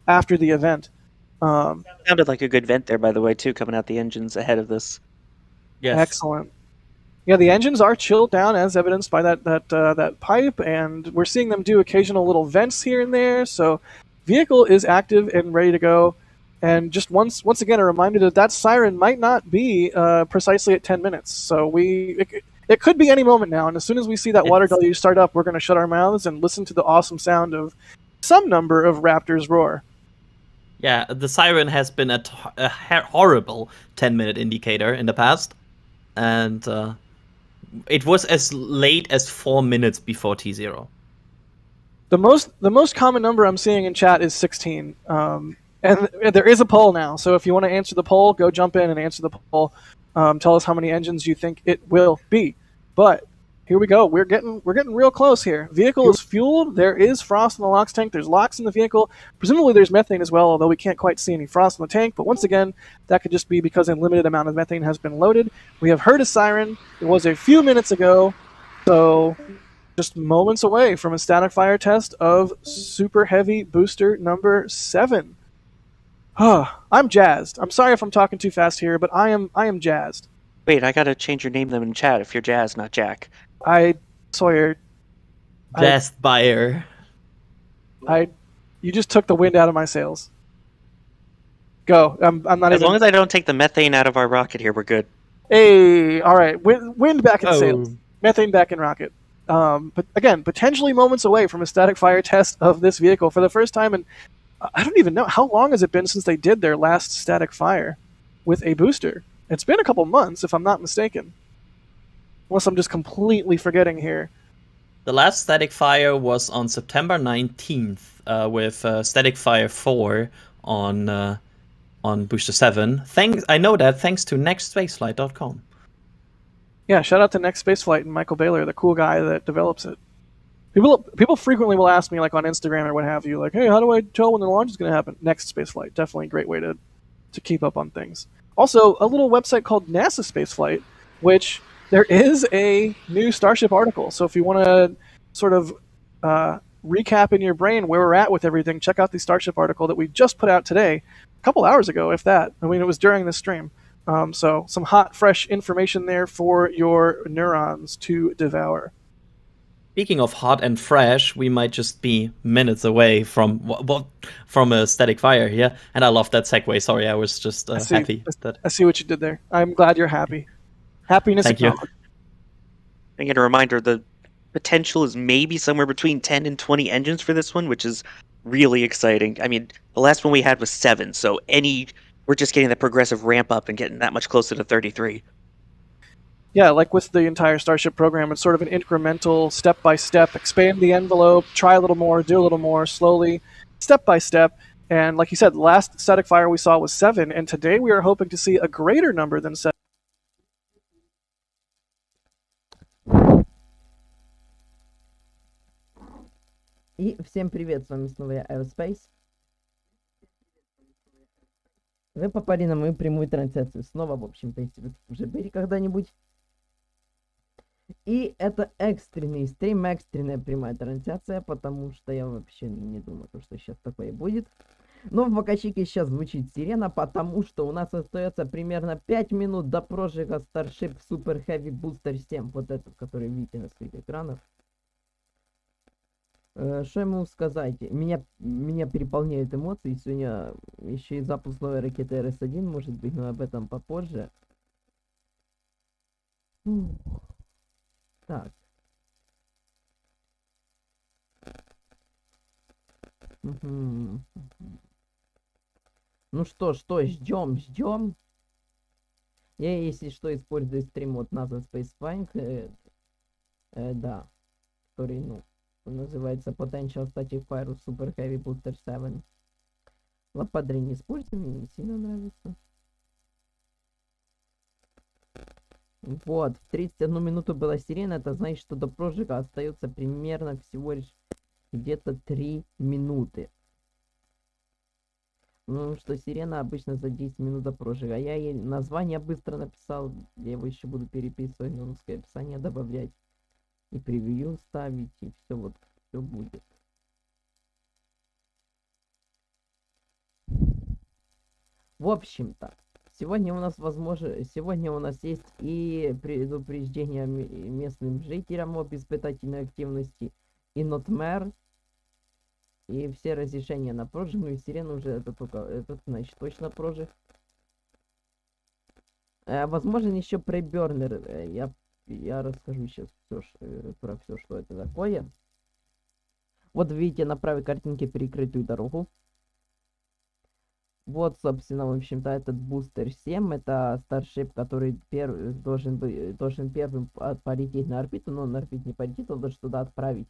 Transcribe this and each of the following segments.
after the event. Sounded like a good vent there, by the way, too, coming out the engines ahead of this. Yes. Excellent. Yeah, the engines are chilled down, as evidenced by that pipe, and we're seeing them do occasional little vents here and there. So, vehicle is active and ready to go. And just once again, a reminder that siren might not be precisely at 10 minutes. So it could be any moment now. And as soon as we see that water deluge start up, we're going to shut our mouths and listen to the awesome sound of some number of raptors roar. Yeah, the siren has been a horrible 10-minute indicator in the past, and it was as late as 4 minutes before T0. The most common number I'm seeing in chat is 16. And there is a poll now, so if you want to answer the poll, go jump in and answer the poll. Tell us how many engines you think it will be. But here we go. We're getting real close here. Vehicle is fueled. There is frost in the LOX tank. There's LOX in the vehicle. Presumably there's methane as well, although we can't quite see any frost in the tank. But once again, that could just be because a limited amount of methane has been loaded. We have heard a siren. It was a few minutes ago, so just moments away from a static fire test of Super Heavy Booster number 7. I'm jazzed. I'm sorry if I'm talking too fast here, but I am jazzed. Wait, I gotta change your name them in chat if you're Jazz, not Jack. Sawyer. Jazzed buyer. You just took the wind out of my sails. Go. I'm not as long as I don't take the methane out of our rocket here, we're good. Hey, all right. Wind back in sails. Methane back in rocket. But again, potentially moments away from a static fire test of this vehicle for the first time in I don't even know. How long has it been since they did their last static fire with a booster? It's been a couple months, if I'm not mistaken. Unless I'm just completely forgetting here. The last static fire was on September 19th with static fire 4 on Booster 7. I know that thanks to nextspaceflight.com. Yeah, shout out to Next Spaceflight and Michael Baylor, the cool guy that develops it. People frequently will ask me, like on Instagram or what have you, like, hey, how do I tell when the launch is going to happen? Next Spaceflight, definitely a great way to keep up on things. Also, a little website called NASA Spaceflight, which there is a new Starship article. So if you want to sort of recap in your brain where we're at with everything, check out the Starship article that we just put out today, a couple hours ago, if that. I mean, it was during this stream. So some hot, fresh information there for your neurons to devour. Speaking of hot and fresh, we might just be minutes away from a static fire here, and I love that segue. Sorry, I was just happy. I see what you did there. I'm glad you're happy. Happiness. Thank you. And a reminder, the potential is maybe somewhere between 10 and 20 engines for this one, which is really exciting. I mean, the last one we had was 7, so we're just getting the progressive ramp up and getting that much closer to 33. Yeah, like with the entire Starship program, it's sort of an incremental, step-by-step, expand the envelope, try a little more, do a little more, slowly, step-by-step. And like you said, the last static fire we saw was 7, and today we are hoping to see a greater number than 7. И всем привет, с вами снова я, Aerospace. Вы попали на мою прямую трансляцию снова, в общем-то, если вы уже были когда-нибудь. И это экстренный стрим, экстренная прямая трансляция, потому что я вообще не думаю, что сейчас такое будет. Но в бокачике сейчас звучит сирена, потому что у нас остается примерно 5 минут до прожига Starship Super Heavy Booster 7, вот этот, который видите на своих экранах. Что ему сказать? Меня переполняют эмоции. Сегодня еще и запуск новой ракеты РС-1, может быть, но об этом попозже. Так. Ну что, ждем. Я, если что, использую стрим от NASA Spacex, да, который, называется Potential Static Fire Super Heavy Booster 7. Лападры не используем, мне не сильно нравится. Вот, в 31 минуту была сирена, это значит, что до прожига остается примерно всего лишь где-то 3 минуты. Ну, что сирена обычно за 10 минут до прожига. Я ей название быстро написал, я его еще буду переписывать, но русское описание добавлять. И превью ставить, и все вот, все будет. В общем-то, сегодня у нас есть и предупреждение местным жителям об испытательной активности, и нотмер, и все разрешения на прожиг, ну и сирена уже, этот, значит, точно прожиг. Возможен еще пребернер, я расскажу сейчас про все, что это такое. Вот видите на правой картинке перекрытую дорогу. Вот, собственно, в общем-то, этот бустер 7, это Starship, который должен первым полететь на орбиту, но он на орбиту не полетит, он должен туда отправить.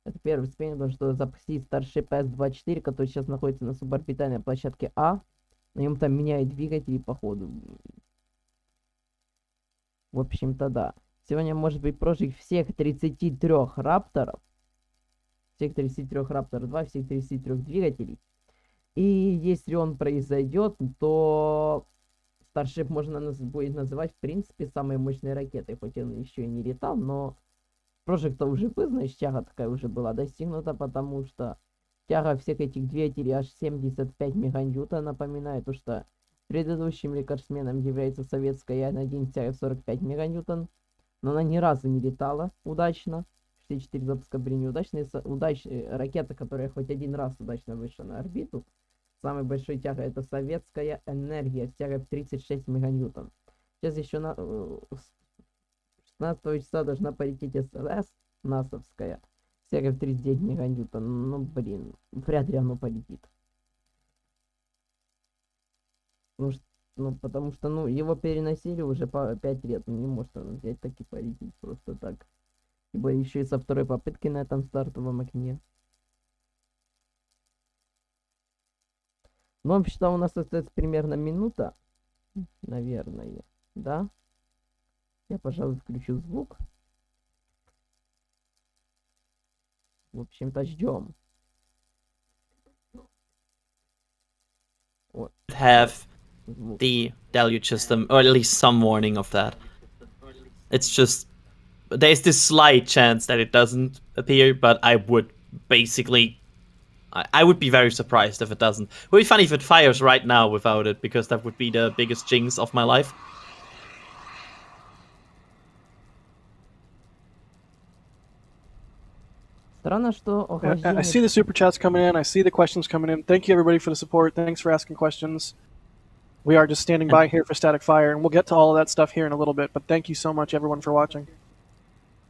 Это первый ступень, он должен туда запустить Starship S-24, который сейчас находится на суборбитальной площадке А. На нем там меняет двигатели по ходу. В общем-то, да. Сегодня может быть прожиг всех 33 рапторов. Всех 33 рапторов 2, всех 33 двигателей. И если он произойдет, то Starship можно будет называть, в принципе, самой мощной ракетой. Хоть он еще и не летал, но прожиг-то уже был, значит, тяга такая уже была достигнута, потому что тяга всех этих двигателей аж 75 меганьютон. Напоминаю, то, что предыдущим рекордсменом является советская А1 тяга 45 меганьютон. Но она ни разу не летала удачно. 64 запуска были неудачные. Ракета, которая хоть один раз удачно вышла на орбиту. Самой большой тягой это советская энергия с тягой в 36 меганьютон. Сейчас еще на 16 часа должна полететь СЛС насовская с тягой в 39 меганьютон. Ну блин, вряд ли оно полетит. Потому что, его переносили уже по 5 лет. Ну, не может он взять так и полететь просто так. Ибо еще и со второй попытки на этом стартовом окне. Ну, вообще-то у нас остается примерно минута. Наверное. Да? Я, пожалуй, включу звук. В общем-то, ждем. Вот. Have Звук. the deluge system, or at least some warning of that. It's just there's this slight chance that it doesn't appear, but I would basically I would be very surprised if it doesn't. It would be funny if it fires right now without it, because that would be the biggest jinx of my life. Странно, что I охлаждение... see the super chats coming in. I see the questions coming in. Thank you, everybody, for the support. Thanks for asking questions. We are just standing by here for static fire, and we'll get to all of that stuff here in a little bit. But thank you so much, everyone, for watching.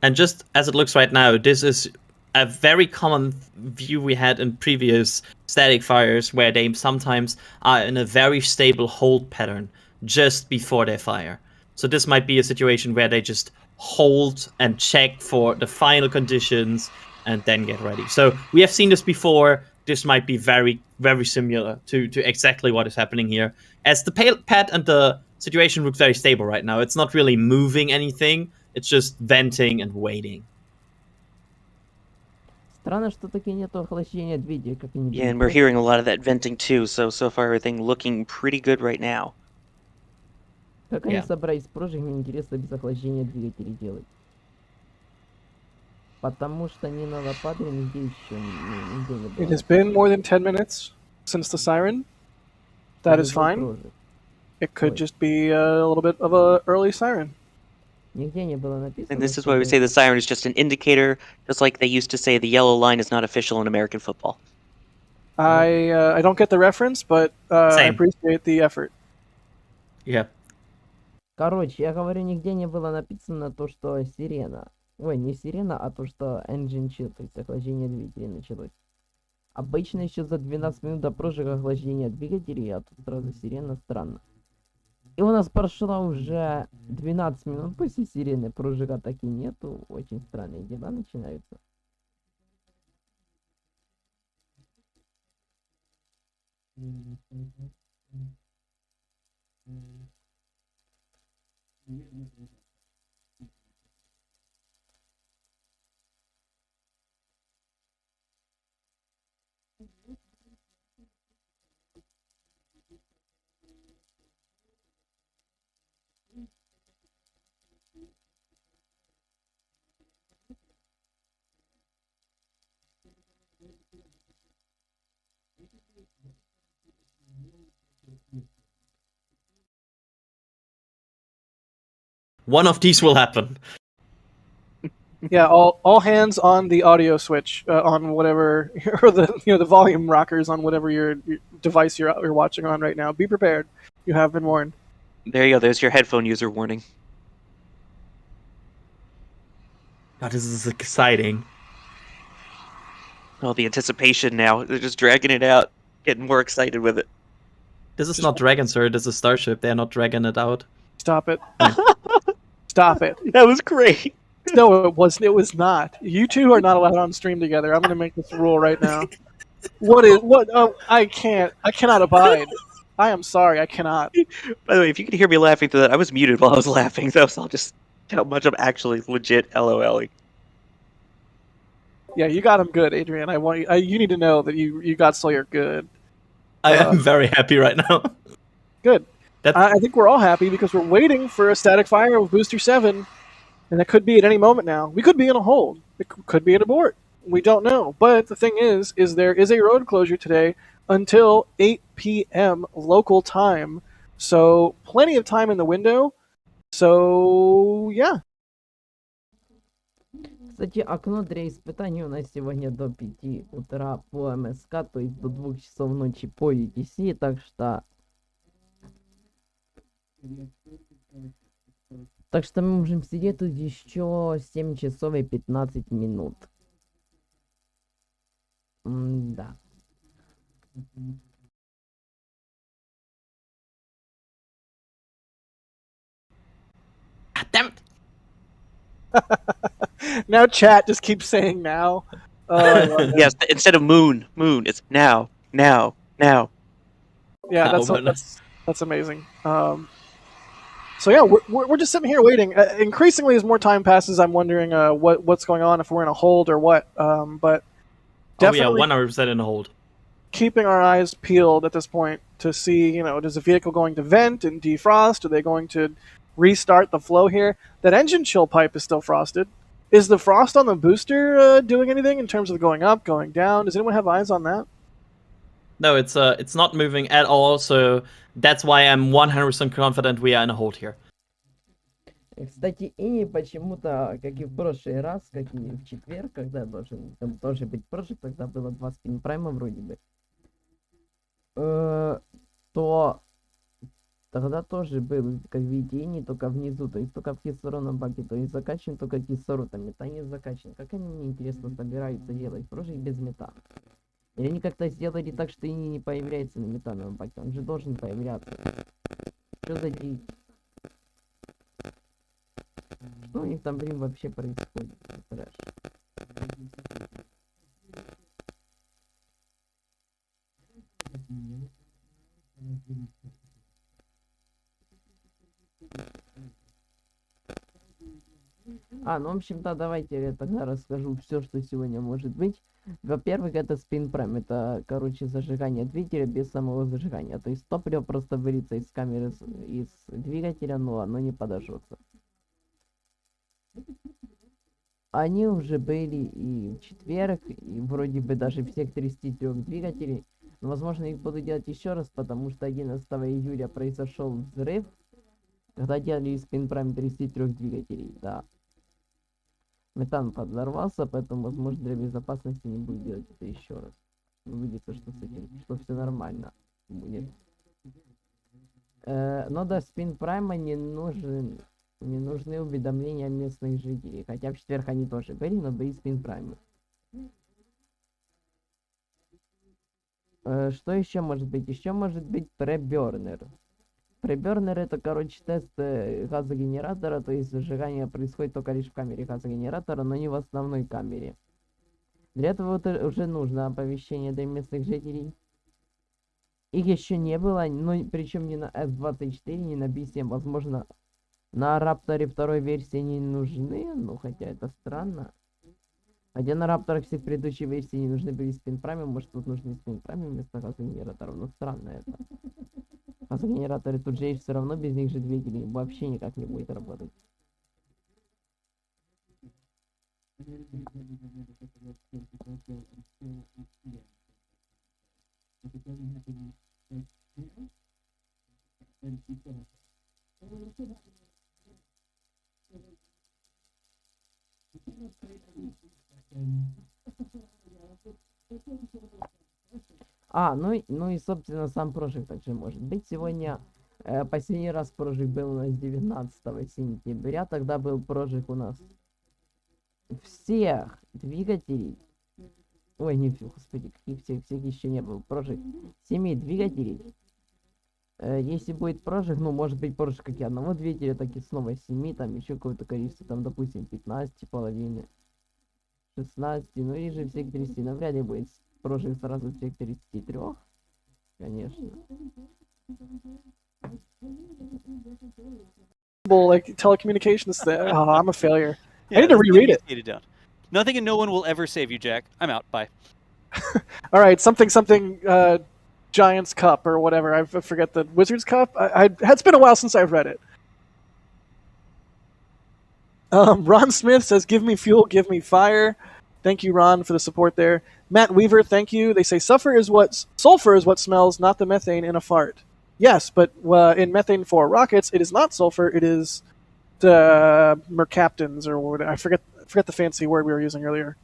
And just as it looks right now, this is a very common view we had in previous static fires, where they sometimes are in a very stable hold pattern just before they fire. So this might be a situation where they just hold and check for the final conditions and then get ready. So we have seen this before. This might be very, very similar to exactly what is happening here. As the pad and the situation looks very stable right now, it's not really moving anything. It's just venting and waiting. Странно, что таки нету охлаждения двигателя, как они... Yeah, and we're hearing a lot of that venting too, so far everything looking pretty good right now. Как они собрались прожиг, мне интересно, без охлаждения двигателей делать. Потому что ни на лопатре, нигде еще нигде не было. It has been more than 10 minutes since the siren. That is fine. It could just be a little bit of a early siren. Нигде не было написано. And this is why we say the siren is just an indicator, just like they used to say the yellow line is not official in American football. I don't get the reference, but I appreciate the effort. Yeah. Короче, я говорю, нигде не было написано то, что сирена. Ой, не сирена, а то, что engine chill, то есть охлаждение двигателей началось. Обычно еще за 12 минут до прожига охлаждения двигателей, а тут сразу сирена, странно. И у нас прошло уже 12 минут после сирены, прожига так и нету, очень странные дела начинаются. one of these will happen. Yeah, all hands on the audio switch on whatever, or the volume rockers on whatever your device you're watching on right now. Be prepared. You have been warned. There you go. There's your headphone user warning. God, this is exciting. Oh, the anticipation now. They're just dragging it out, getting more excited with it. This is not Dragon, sir. This is Starship. They're not dragging it out. Stop it. Stop it. That was great. No, it was not. You two are not allowed on stream together. I'm going to make this rule right now. What? Oh, I cannot abide. I am sorry, I cannot. By the way, if you could hear me laughing through that, I was muted while I was laughing, so I'll just how much I'm actually legit LOLing. Yeah, you got him good, Adrian. You need to know that you got Sawyer good. I am very happy right now. Good. I think we're all happy because we're waiting for a static fire of Booster 7, and that could be at any moment now. We could be in a hold. It could be an abort. We don't know. But the thing is there is a road closure today until 8 p.m. local time. So plenty of time in the window. So, yeah. Кстати, окно для испытаний у нас сегодня до 5 утра по МСК, то есть до 2 часов ночи по UTC, так что... Так что мы можем сидеть тут еще 7 часов и 15 минут. Да. Damn it. Now chat just keeps saying now. Yes, instead of moon, it's now. Yeah, Oh, that's amazing. So yeah, we're just sitting here waiting. Increasingly, as more time passes, I'm wondering what's going on, if we're in a hold or what. But definitely 100% in a hold. keeping our eyes peeled at this point to see, does the vehicle going to vent and defrost? Are they going to restart the flow here? That engine chill pipe is still frosted. Is the frost on the booster doing anything in terms of going up, going down? Does anyone have eyes on that? No, it's not moving at all, so that's why I'm 100% confident we are in a hold here. Кстати, и почему-то, как и в прошлый раз, как и в четверг, когда должен там тоже быть прожиг, тогда было 2 спин-прайма вроде бы, то тогда тоже был, как видите, только внизу, то есть только в кислородном баке, то есть закачан только кислород, а метан не закачан. Как они, мне интересно, собираются делать прожиг без метана? Или они как-то сделали так, что и не появляется на метановом баке, он же должен появляться. Что за дичь? Что у них там, блин, вообще происходит? Трэш. Ну, в общем-то, давайте я тогда расскажу все, что сегодня может быть. Во-первых, это спин прайм. Это, короче, зажигание двигателя без самого зажигания. То есть топливо просто выльется из камеры, из двигателя, но оно не подожжется. Они уже были и в четверг, и вроде бы даже всех 33 двигателей. Но, возможно, их буду делать еще раз, потому что 11 июля произошел взрыв, когда делали спин прайм 33 двигателей, да. Метан подорвался, поэтому, возможно, для безопасности не буду делать это еще раз. Увидится, что с этим, что все нормально будет. Но до спин прайма не нужны уведомления местных жителей. Хотя в четверг они тоже были, но были спин праймы. Что еще может быть? Еще может быть пребернер. Пребернер это, короче, тест газогенератора, то есть зажигание происходит только лишь в камере газогенератора, но не в основной камере. Для этого уже нужно оповещение для местных жителей. Их еще не было, но причем не на S24, не на B7, возможно, на Raptor второй версии не нужны, ну хотя это странно. Хотя на Raptor всех предыдущих версий не нужны были спин-праймы, может тут нужны спин-праймы вместо газогенераторов, но странно это. Газогенераторы тут же есть, все равно без них же двигатель вообще никак не будет работать. Ну и, собственно, сам прожиг также может быть. Сегодня последний раз прожиг был у нас 19 сентября. Тогда был прожиг у нас всех двигателей. Ой, не, господи, каких всех еще не был. Прожиг 7 двигателей. Если будет прожиг, ну, может быть, прожиг как и одного двигателя, так и снова 7, там еще какое-то количество, там, допустим, 15 половины, 16, ну, или же всех 30, навряд ли будет прожиг сразу всех 33, конечно. Like telecommunications there. Oh, I'm a failure. Yeah, I need to that's reread it. skated down. Nothing and no one will ever save you, Jack. I'm out. Bye. All right, something Giants Cup or whatever. I forget the Wizards Cup. It's been a while since I've read it. Ron Smith says, "Give me fuel, give me fire." Thank you, Ron, for the support there. Matt Weaver, thank you. They say sulfur is what smells, not the methane in a fart. Yes, but in methane for rockets, it is not sulfur. It is the mercaptans or whatever. I forget the fancy word we were using earlier.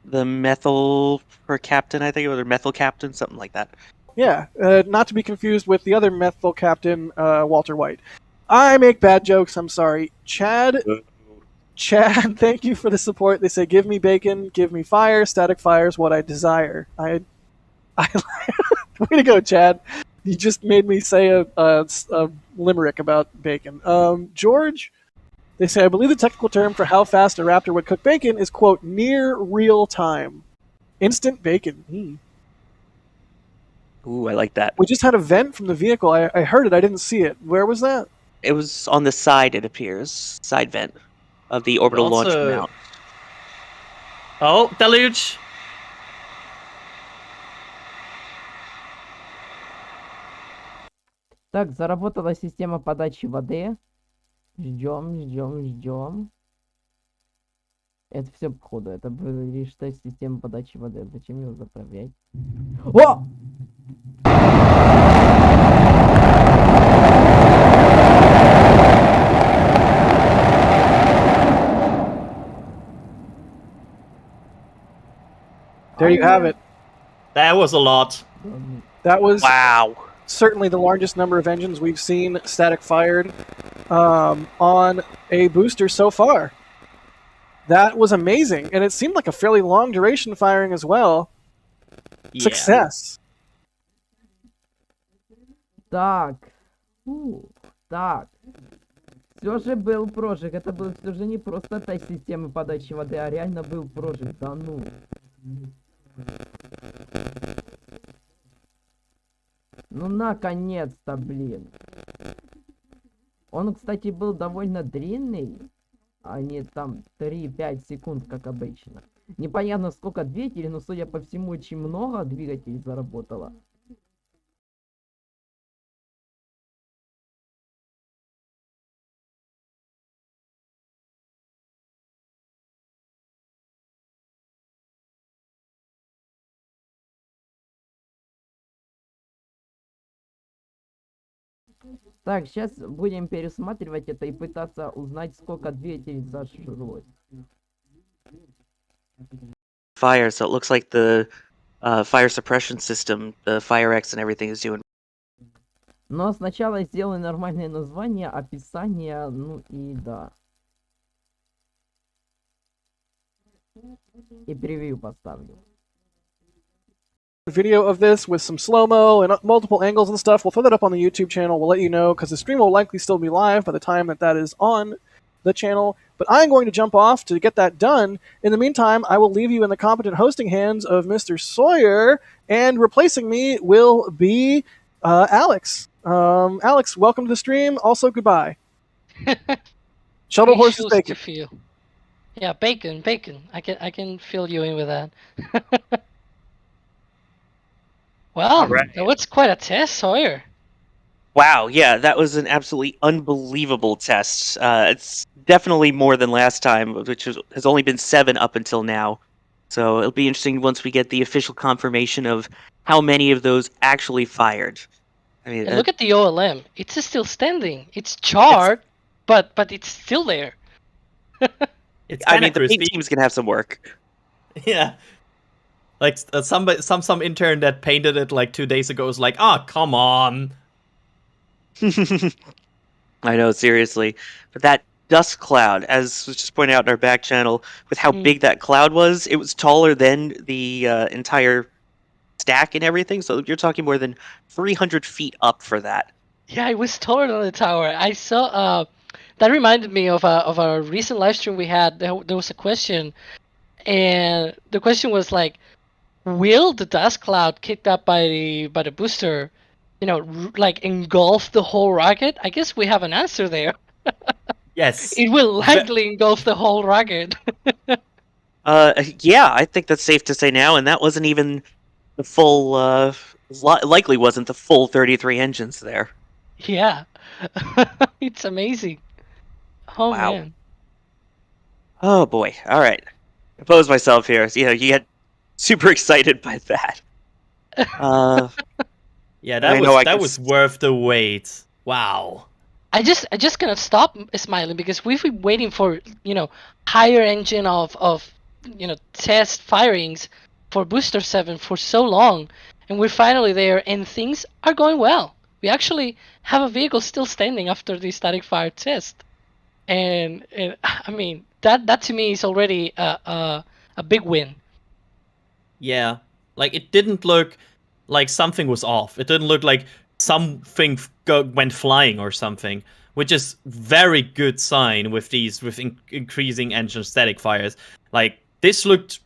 The methyl per captain, I think, or methyl captain, something like that. Yeah, not to be confused with the other methyl captain, Walter White. I make bad jokes. I'm sorry, Chad. Thank you for the support. They say, "Give me bacon, give me fire. Static fire is what I desire." I way to go, Chad. You just made me say a limerick about bacon. George, they say, "I believe the technical term for how fast a Raptor would cook bacon is, quote, near real time. Instant bacon." Ooh, I like that. We just had a vent from the vehicle. I heard it. I didn't see it. Where was that? It was on the side, it appears. Side vent of the orbital launch mount. Oh, deluge! Так, заработала система подачи воды. Ждем. Это все походу, это было лишь тест системы подачи воды. Зачем его заправлять? О! There you have it. That was a lot. That was Wow. certainly the largest number of engines we've seen static fired on a booster so far. That was amazing, and it seemed like a fairly long duration firing as well. Yeah. Success. Так. Так. Все же был прожиг. Это был все же не просто тест системы подачи воды, а реально был прожиг. Да ну. Ну, наконец-то, блин. Он, кстати, был довольно длинный, а не там 3-5 секунд, как обычно. Непонятно, сколько двигателей, но, судя по всему, очень много двигателей заработало. Так, сейчас будем пересматривать это и пытаться узнать, сколько двигателей зажглось. Fire, so it looks like the fire suppression system, the FireX and everything is doing. Но сначала сделаю нормальное название, описание, ну и да. И превью поставлю. Video of this with some slow-mo and multiple angles and stuff. We'll throw that up on the YouTube channel. We'll let you know because the stream will likely still be live by the time that is on the channel. But I'm going to jump off to get that done. In the meantime, I will leave you in the competent hosting hands of Mr. Sawyer, and replacing me will be Alex. Alex, welcome to the stream. Also, goodbye. Shuttle horses bacon. Feel. Yeah, bacon. I can fill you in with that. Wow, Right. that was quite a test, Sawyer. Wow, yeah, that was an absolutely unbelievable test. It's definitely more than last time, which has only been 7 up until now. So it'll be interesting once we get the official confirmation of how many of those actually fired. I mean, And look at the OLM. It's still standing. It's charred, but it's still there. It's I kind mean, of the paint crispy. team's gonna have some work. Yeah. Like some intern that painted it like 2 days ago was like, "Oh, come on." I know, seriously. But that dust cloud, as was just pointed out in our back channel, with how big that cloud was, it was taller than the entire stack and everything. So you're talking more than 300 feet up for that. Yeah, it was taller than the tower. I saw. That reminded me of a recent live stream we had. There was a question, and the question was like, "Will the dust cloud kicked up by the booster, like engulf the whole rocket?" I guess we have an answer there. Yes. It will likely engulf the whole rocket. Yeah, I think that's safe to say now, and that wasn't even the full. Likely wasn't the full 33 engines there. Yeah, it's amazing. Oh Wow. man. Oh boy! All right, compose myself here. You get super excited by that. Yeah, I know I that can was worth the wait. Wow. I just cannot stop smiling because we've been waiting for higher engine of test firings for Booster 7 for so long, and we're finally there, and things are going well. We actually have a vehicle still standing after the static fire test, and I mean that to me is already a big win. Yeah, like it didn't look like something was off. It didn't look like something went flying or something, which is very good sign with increasing engine static fires. Like this looked,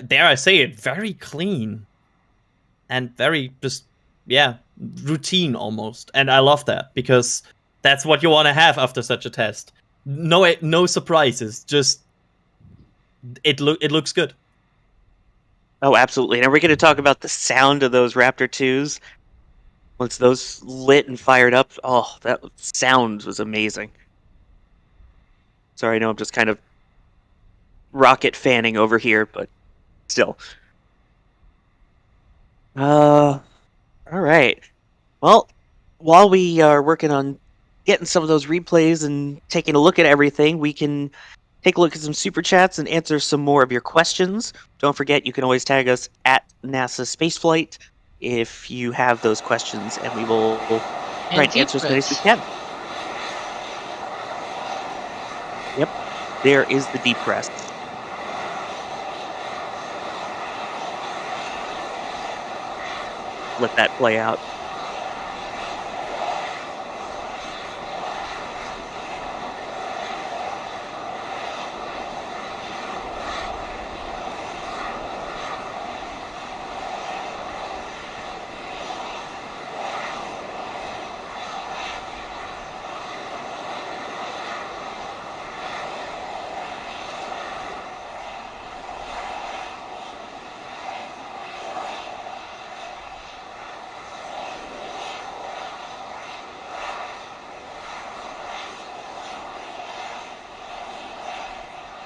dare I say it, very clean and very just routine almost. And I love that because that's what you want to have after such a test. No surprises. Just it looks good. Oh, absolutely. And we're going to talk about the sound of those Raptor 2s. Once those lit and fired up, oh, that sound was amazing. Sorry, I know I'm just kind of rocket fanning over here, but still. All right. Well, while we are working on getting some of those replays and taking a look at everything, we can take a look at some super chats and answer some more of your questions. Don't forget, you can always tag us at NASA Spaceflight if you have those questions, and we will try and answer as many as we can. Yep, there is the deep press. Let that play out.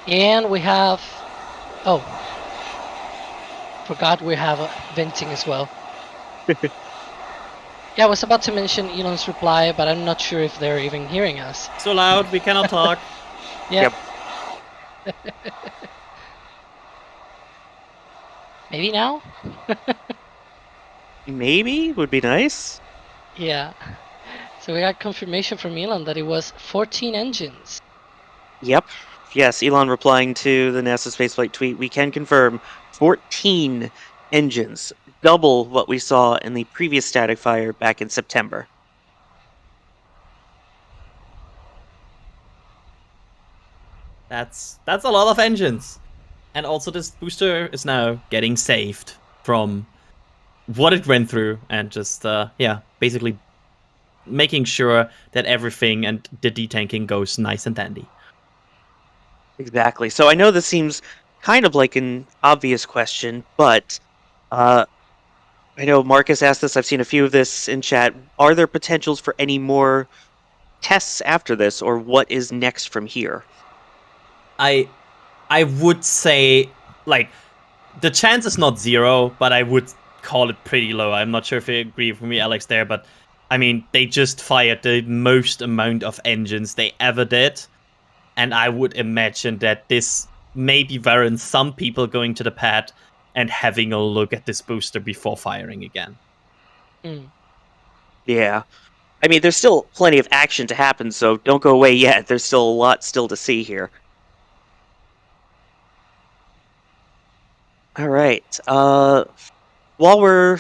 And we have, forgot we have venting as well. Yeah, I was about to mention Elon's reply, but I'm not sure if they're even hearing us. So loud, we cannot talk. Yeah. Yep. Maybe now? Maybe would be nice. Yeah. So we got confirmation from Elon that it was 14 engines. Yep. Yes, Elon replying to the NASA Spaceflight tweet, we can confirm 14 engines, double what we saw in the previous static fire back in September. That's a lot of engines. And also this booster is now getting saved from what it went through and just, basically making sure that everything and the detanking goes nice and dandy. Exactly. So I know this seems kind of like an obvious question, but I know Marcus asked this. I've seen a few of this in chat. Are there potentials for any more tests after this, or what is next from here? I would say, like, the chance is not zero, but I would call it pretty low. I'm not sure if you agree with me, Alex, there, but I mean, they just fired the most amount of engines they ever did. And I would imagine that this maybe warrants some people going to the pad and having a look at this booster before firing again. Yeah. I mean, there's still plenty of action to happen, so don't go away yet. There's still a lot still to see here. All right. While we're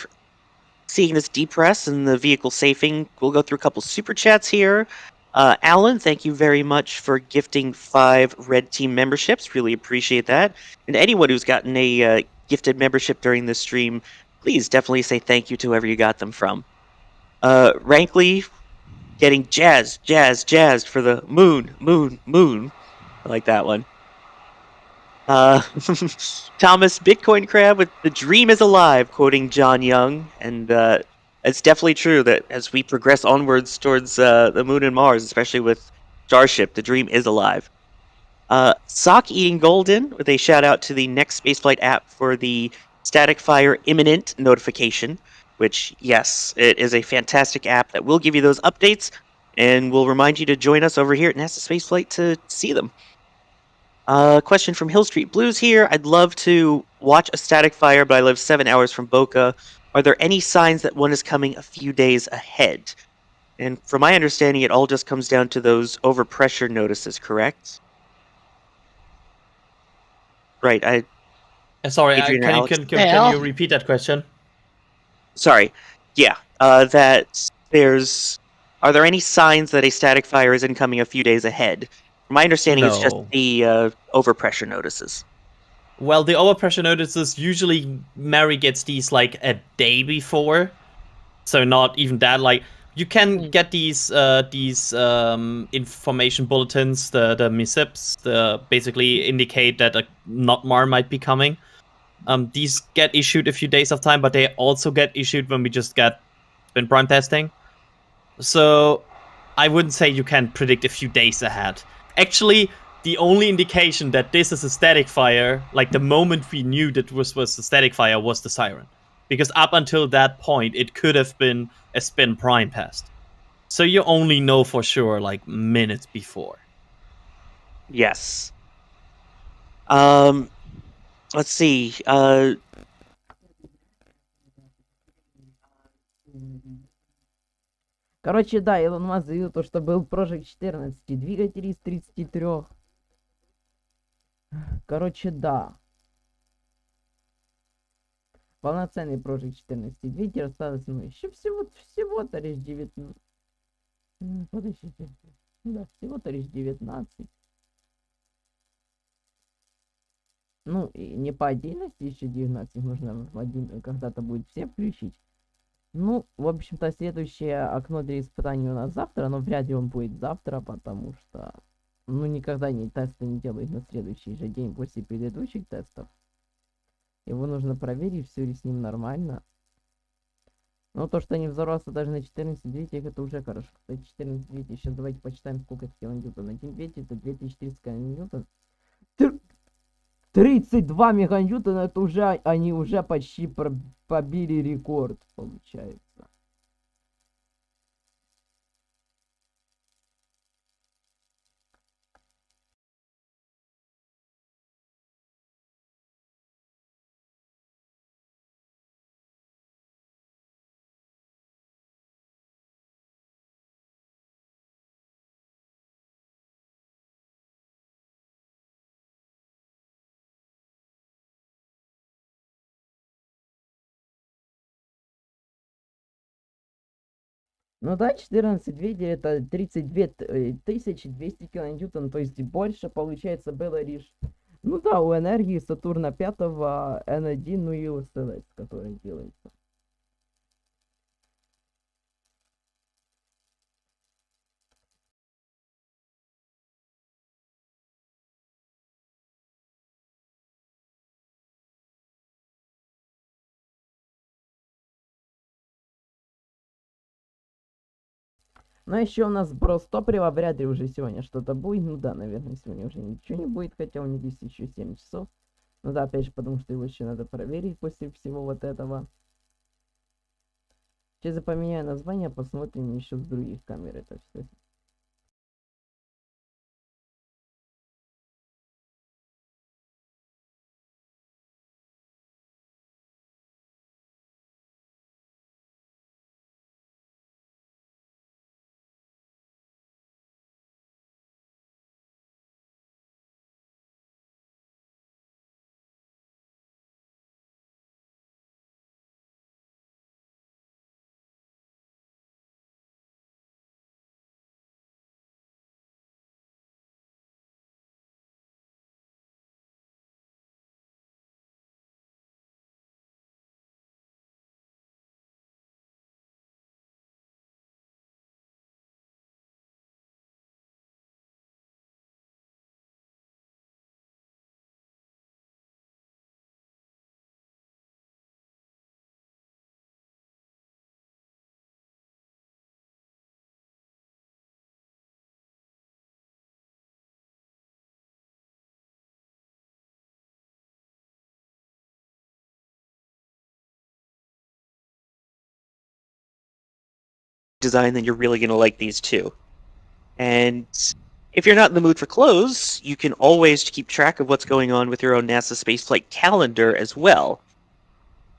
seeing this depress and the vehicle safing, we'll go through a couple super chats here. Alan, thank you very much for gifting 5 Red Team memberships. Really appreciate that. And anyone who's gotten a gifted membership during this stream, please definitely say thank you to whoever you got them from. Rankley, getting jazzed for the moon. I like that one. Thomas Bitcoin Crab with "The dream is alive," quoting John Young, and it's definitely true that as we progress onwards towards the moon and Mars, especially with Starship, the dream is alive. Sock Eating Golden with a shout out to the next spaceflight app for the static fire imminent notification, which, yes, it is a fantastic app that will give you those updates and will remind you to join us over here at NASA Spaceflight to see them. Question from Hill Street Blues here. I'd love to watch a static fire, but I live 7 hours from Boca. Are there any signs that one is coming a few days ahead? And from my understanding, it all just comes down to those overpressure notices, correct? Right. Sorry, Adrian or Alex? can you repeat that question? Sorry. Yeah. That there's. Are there any signs that a static fire is incoming a few days ahead? From my understanding, it's just No. the overpressure notices. Well, the overpressure notices, usually Mary gets these like a day before, so not even that. Like, you can get these information bulletins, the MISIPs, basically indicate that a NOTMAR might be coming. These get issued a few days of time, but they also get issued when we just get spin prime testing. So I wouldn't say you can predict a few days ahead. Actually, the only indication that this is a static fire, like the moment we knew that was a static fire, was the siren. Because up until that point, it could have been a spin prime test. So you only know for sure like minutes before. Yes. Let's see. Короче, да, Илон Маск заявил то, что был прожиг 14 двигателей из 33. Короче, да. Полноценный прожиг 14 двигателей осталось, ну, еще всего-то лишь 19. Подождите. Да, всего-то лишь 19. Ну, и не по отдельности еще 19, нужно в один, когда-то будет все включить. Ну, в общем-то, следующее окно для испытаний у нас завтра, но вряд ли он будет завтра, потому что, ну, никогда тесты не делают на следующий же день после предыдущих тестов. Его нужно проверить, все ли с ним нормально. Но то, что не взорвался даже на 14 двигателях, это уже хорошо. Кстати, 14 двигателей, сейчас давайте почитаем, сколько это килоньютон. Один двигатель, это 2300 килоньютон. 32 меганьютона, это уже, они уже почти побили рекорд, получается. Ну да, 14 двигателей это 32 200 килоньютон, то есть больше, получается, было лишь... Ну да, у энергии Сатурна 5, N1, ну и у СЛС, который делается. Но еще у нас сброс топлива, вряд ли уже сегодня что-то будет. Ну да, наверное, сегодня уже ничего не будет, хотя у них есть еще 7 часов. Ну да, опять же, потому что его еще надо проверить после всего вот этого. Сейчас я поменяю название, посмотрим еще с других камер это все. design, then you're really going to like these too. And if you're not in the mood for clothes, you can always keep track of what's going on with your own NASA spaceflight calendar as well.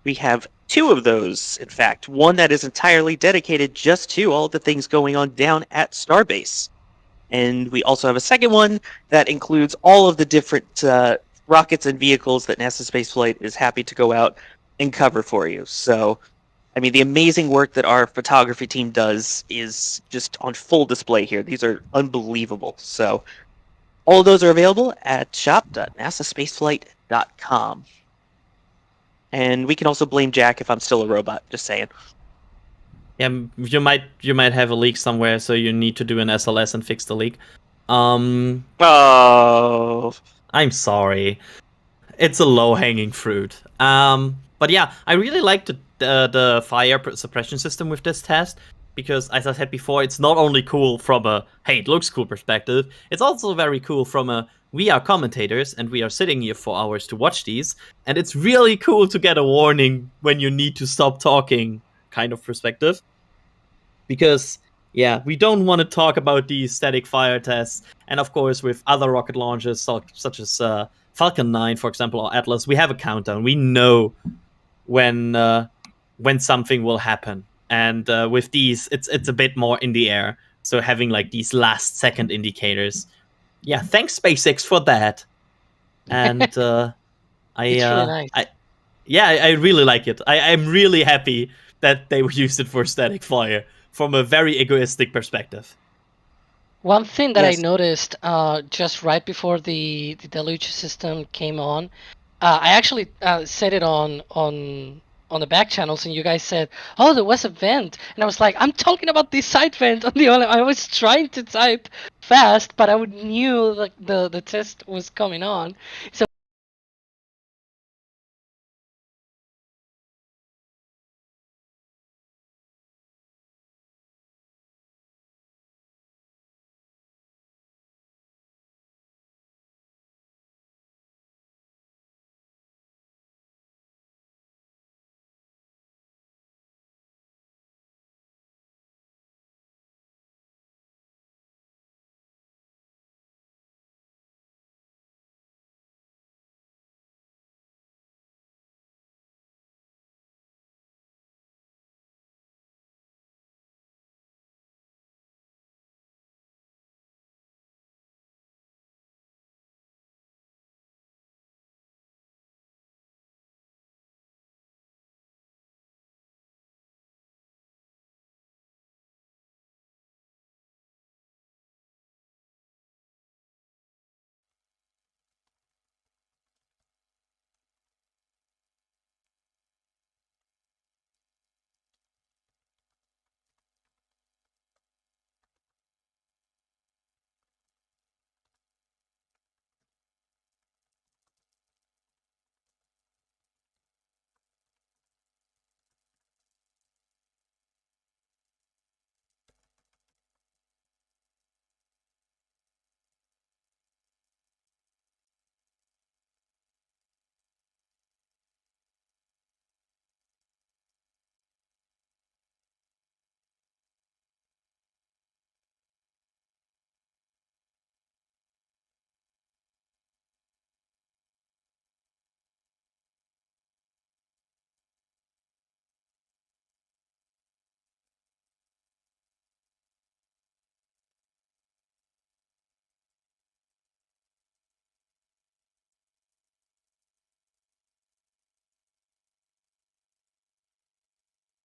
We have 2 of those, in fact. One that is entirely dedicated just to all the things going on down at Starbase. And we also have a second one that includes all of the different rockets and vehicles that NASA Spaceflight is happy to go out and cover for you. So, I mean, the amazing work that our photography team does is just on full display here. These are unbelievable. So, all of those are available at shop.nasaspaceflight.com. And we can also blame Jack if I'm still a robot, just saying. Yeah, you might have a leak somewhere, so you need to do an SLS and fix the leak. Oh, I'm sorry. It's a low-hanging fruit. But yeah, I really like the fire suppression system with this test, because, as I said before, it's not only cool from a, hey, it looks cool perspective, it's also very cool from a, we are commentators, and we are sitting here for hours to watch these, and it's really cool to get a warning when you need to stop talking kind of perspective. Because, yeah, we don't want to talk about these static fire tests, and of course with other rocket launches such as Falcon 9, for example, or Atlas, we have a countdown. We know when something will happen. And with these, it's a bit more in the air. So having like these last second indicators. Yeah, thanks SpaceX for that. And It's really nice. I really like it. I'm really happy that they used it for static fire from a very egoistic perspective. One thing that Yes. I noticed just right before the deluge system came on, I actually said it on the back channels, and you guys said, "Oh, there was a vent," and I was like, "I'm talking about the side vent." On the other, I was trying to type fast, but I knew like the test was coming on, so.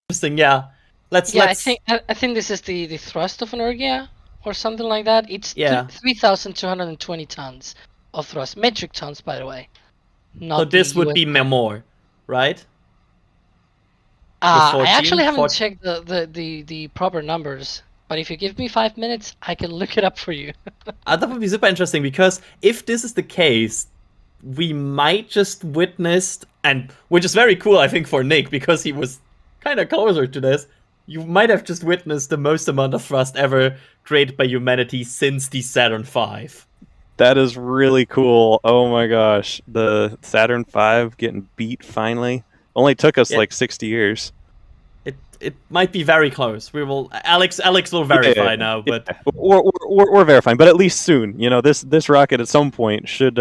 Interesting, yeah. Let's I think this is the thrust of an Ergia or something like that. It's Yeah. 3,220 tons of thrust, metric tons, by the way. Not So this the would US be more, right? I 14, actually haven't 14. checked the proper numbers, but if you give me 5 minutes, I can look it up for you. That would be super interesting, because if this is the case, we might just witness, and which is very cool, I think, for Nick, because he was kind of closer to this. You might have just witnessed the most amount of thrust ever created by humanity since the Saturn V. That is really cool. Oh my gosh. The Saturn V getting beat finally. Only took us Yeah. like 60 years. it might be very close. We will. Alex will verify now, but We're verifying, but at least soon. You know, this rocket at some point should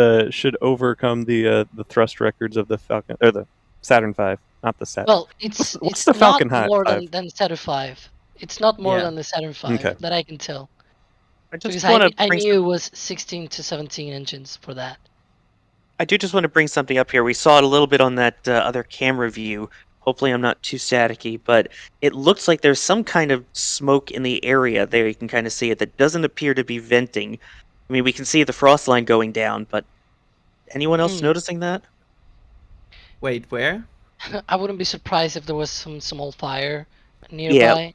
overcome the thrust records of the Falcon or the Saturn V, not the Saturn. Well, What's it's the not Falcon High more 5? than Saturn V. It's not more Yeah. than the Saturn V Okay. that I can tell. I just Because want to I bring knew it was 16 to 17 engines for that. I do just want to bring something up here. We saw it a little bit on that other camera view. Hopefully, I'm not too staticky, but it looks like there's some kind of smoke in the area there. You can kind of see it that doesn't appear to be venting. I mean, we can see the frost line going down, but anyone else Hmm. noticing that? wait, where? I wouldn't be surprised if there was some small fire nearby.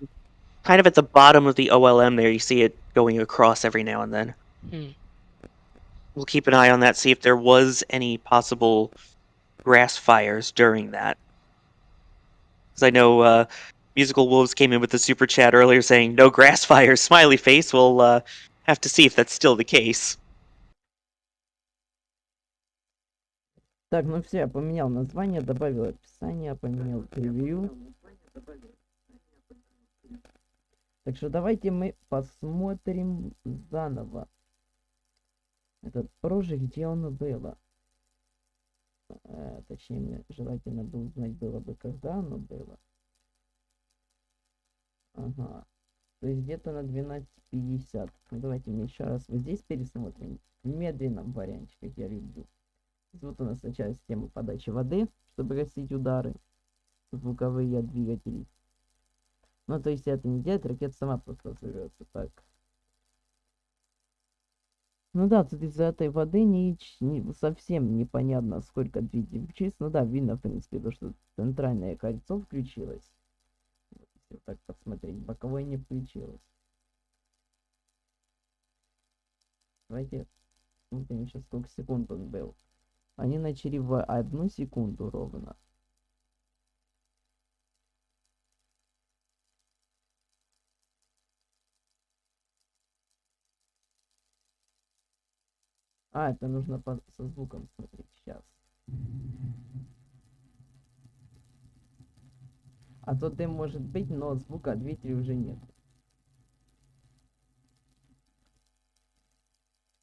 Kind of at the bottom of the OLM there, you see it going across every now and then. Hmm. We'll keep an eye on that, see if there was any possible grass fires during that. Because I know Musical Wolves came in with the super chat earlier saying, no grass fires, smiley face. We'll have to see if that's still the case. Так, ну все, я поменял название, добавил описание, поменял превью. Так что давайте мы посмотрим заново. Этот прожиг, где оно было. Точнее, мне желательно бы узнать было бы, когда оно было. Ага. То есть где-то на 12:50. Ну давайте мы еще раз вот здесь пересмотрим. В медленном варианте, как я люблю. Вот у нас сначала система подачи воды, чтобы гасить удары звуковые от двигателей. Ну, то есть это не делает, ракета сама просто взорвется. Так. Ну да, тут из-за этой воды совсем непонятно, сколько двигателей включилось. Ну да, видно, в принципе, то, что центральное кольцо включилось. Если так посмотреть, боковое не включилось. Давайте смотрим сейчас, сколько секунд он был. Они начали в 1 секунду ровно. Это нужно со звуком смотреть сейчас. А то дым может быть, но звука от двигателя уже нет.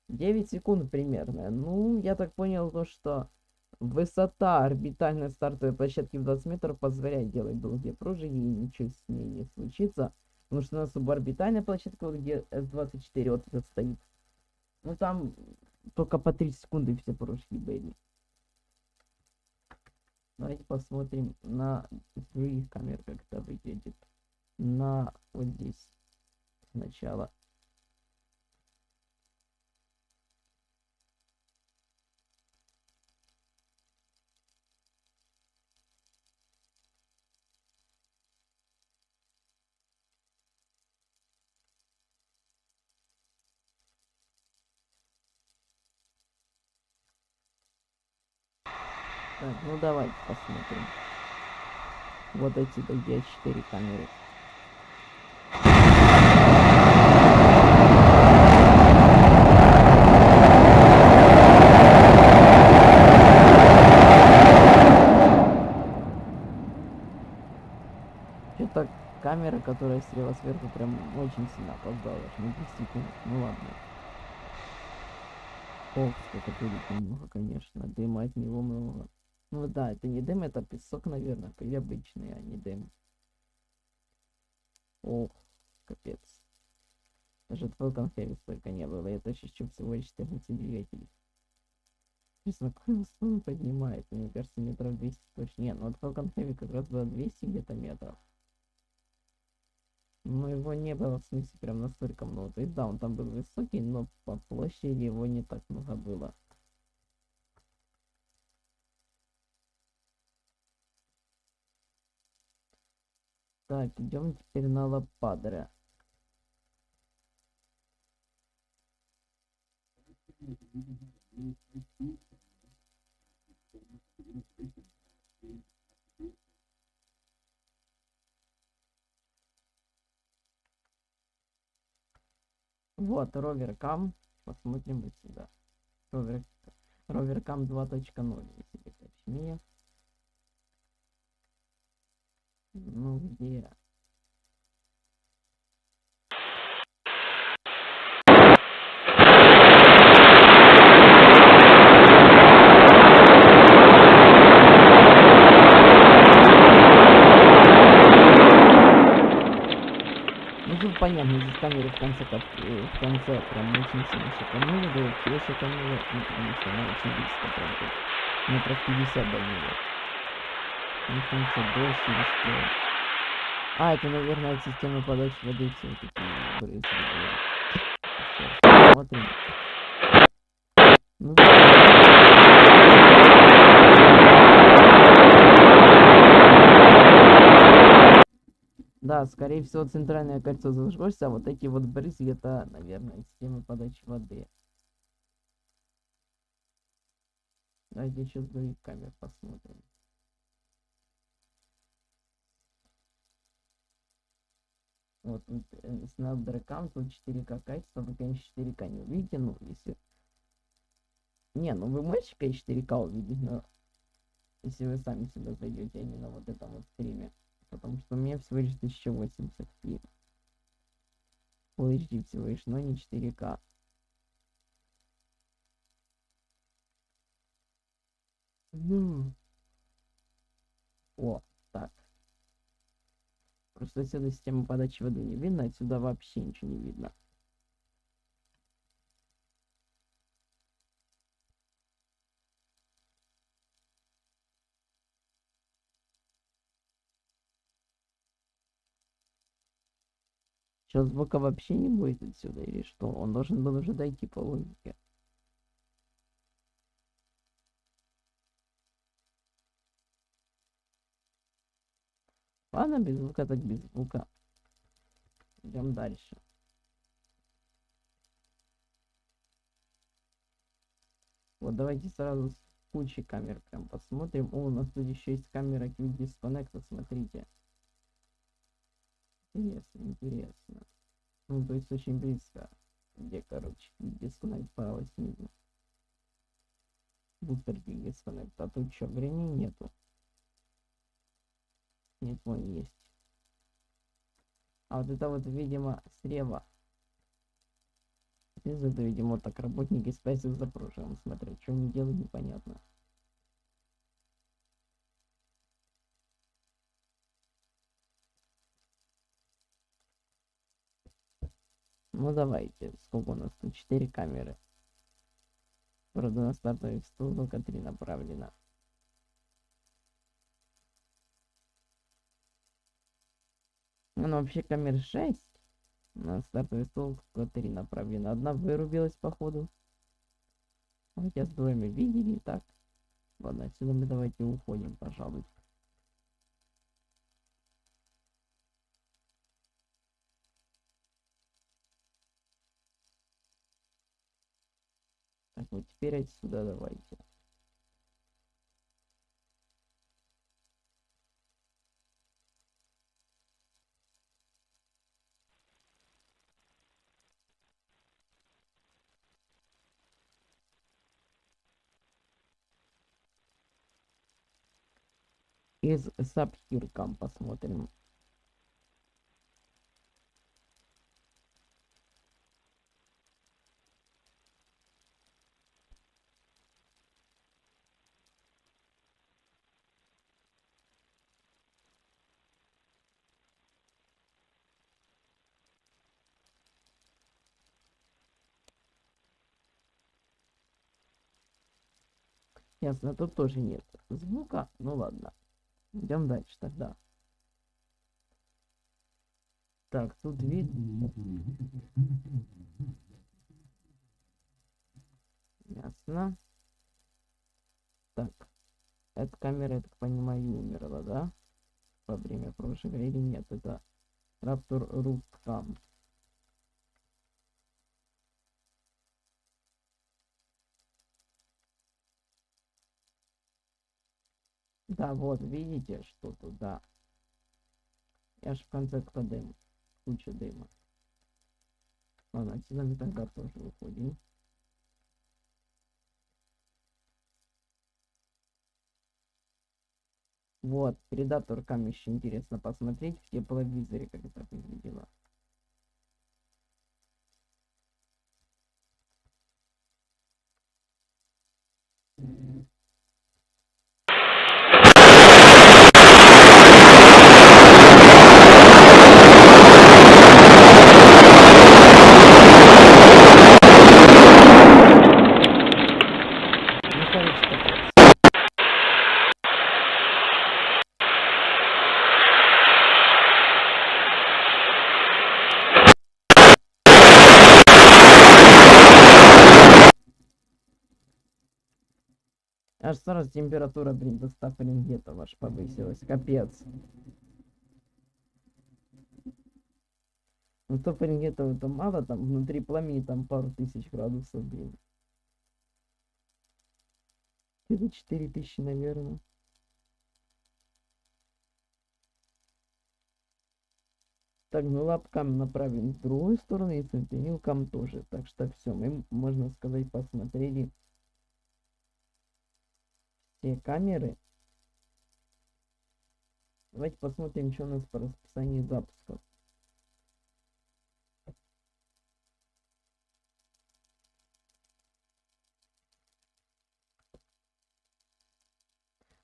9 секунд примерно. Ну, я так понял то, что высота орбитальной стартовой площадки в 20 метров позволяет делать долгие прожиги, и ничего с ней не случится. Потому что у нас суборбитальная площадка, вот где С-24 вот этот стоит. Ну, там только по 3 секунды все прожиги были. Давайте посмотрим на других камер, как это выглядит. На вот здесь сначала. Так, ну давайте посмотрим. Вот эти такие 4 камеры. Что-то камера, которая слева сверху, прям очень сильно опоздала, аж на 10 секунд. Ну ладно. Ох, сколько пылит немного, конечно. Дыма от него много. Ну да, это не дым, это песок, наверное, пыль обычный, а не дым. Ох, капец. Даже Falcon Heavy столько не было, это еще всего лишь 14 двигателей. Честно, какой он поднимает? Мне кажется, метров 200 точно. Нет, ну от Falcon Heavy как раз было 200 где-то метров. Но его не было в смысле прям настолько много. То есть да, он там был высокий, но по площади его не так много было. Так, идем теперь на Лападре. Вот, ровер Кам. Посмотрим вот сюда. Ровер Кам 2.0, если точнее. Ну где? камеры в конце, в конце прям очень сильно шикануло, да вообще шикануло, ну, потому что она очень близко прям тут. Метров 50 до него. Ну, в конце дождь или что. А, это, наверное, от системы подачи воды все-таки брызги были. Смотрим. Ну, да, скорее всего, центральное кольцо зажглось, а вот эти вот брызги, это, наверное, система подачи воды. Давайте еще с других камер посмотрим. Вот Snapdragon, тут 4К качество, вы, конечно, 4К не увидите, ну, если... Не, ну вы можете, конечно, 4К увидеть, но если вы сами сюда зайдете, а не на вот этом вот стриме. Потому что у меня всего лишь 1080p. Full HD всего лишь, но не 4К. Ну. О, так. Просто отсюда система подачи воды не видно, отсюда вообще ничего не видно. Что, звука вообще не будет отсюда или что? Он должен был уже дойти по логике. Ладно, без звука так без звука. Идем дальше. Вот давайте сразу с кучей камер прям посмотрим. О, у нас тут еще есть камера Quick Disconnect, смотрите. Интересно, интересно. Ну, то есть очень близко. Где, короче, Quick Disconnect справа снизу. Бустер Quick Disconnect. А тут что, времени нету? Нет, вон есть. А вот это вот, видимо, слева. Снизу это, видимо, вот так работники Spacex запрошиваем. Смотрят, что они делают, непонятно. Ну давайте, сколько у нас тут? 4 камеры. Правда, на стартовый стол только 3 направлено. Ну вообще камер 6. На стартовый стол только 3 направлено. Одна вырубилась походу. Хотя с двоими видели, так. Ладно, отсюда мы давайте уходим, пожалуй. Так, вот теперь отсюда давайте. Из Сабхиркам посмотрим. Ясно, тут тоже нет звука. Ну ладно. Идем дальше тогда. Так, тут видно. Ясно. Так. Эта камера, я так понимаю, умерла, да? Во время прошлого или нет? Это Raptor Rustcam. Да, вот, видите, что тут, да. Я ж в конце дым. Куча дыма. Ладно, отсюда мы тогда тоже выходим. Вот, Predator Cam еще интересно посмотреть в тепловизоре, как это выглядело. Аж сразу температура, блин, до 100 Фаренгейтов аж повысилась. Капец. Ну 100 Фаренгейтов это мало, там внутри пламени там пару тысяч градусов, блин. Где-то 4000, наверное. Так, ну лапкам направим в другую сторону, и сантинилкам тоже. Так что все, мы, можно сказать, посмотрели все камеры. Давайте посмотрим, что у нас по расписанию запусков.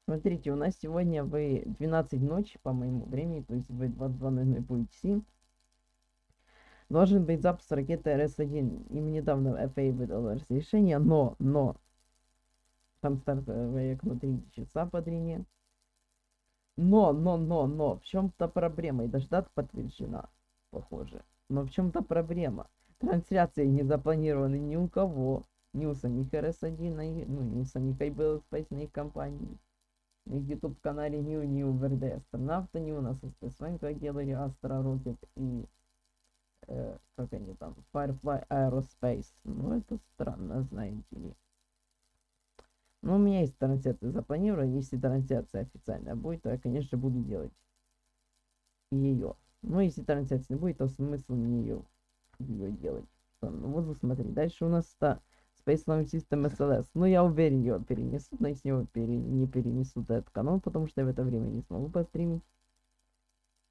Смотрите, у нас сегодня в 12 ночи по моему времени, то есть в 22:00 по UTC, должен быть запуск ракеты РС-1. Им недавно FAA выдало разрешение, но там стартовое окно 3 часа по длине. Но, в чем-то проблема, и даже дата подтверждена, похоже. Но в чем-то проблема. Трансляции не запланированы ни у кого, ни у самих РС-1, ну, ни у самих Space, на их компании. На YouTube-канале ни у ВРД астронавта, ни у нас Spacex, как делали Astra Rocket и как они там, Firefly Aerospace. Ну, это странно, знаете ли. Ну, у меня есть трансляция запланирована, если трансляция официальная будет, то я, конечно, буду делать ее. Но если трансляции не будет, то смысл мне ее делать. Ну, вот смотри, дальше у нас Space Launch System SLS. Ну, я уверен, ее перенесут, но если его не перенесут этот канал, потому что я в это время не смогу постримить.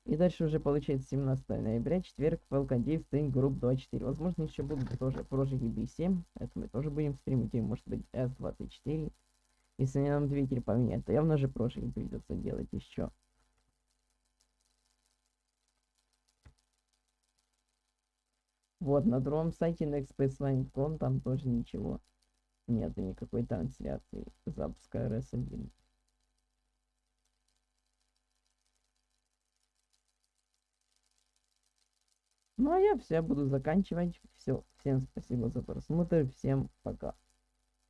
И дальше уже получается 17 ноября, четверг, Falcon 9, Stain Group 24. Возможно, еще будут тоже проижиги B7. Это мы тоже будем стримить, и может быть S24. Если они нам двигатель поменять, то явно же проижиги придется делать еще. Вот, на другом сайте nextSpaceline.com там тоже ничего нет, никакой трансляции запуска RS-1. Ну а я все буду заканчивать. Все, всем спасибо за просмотр, всем пока.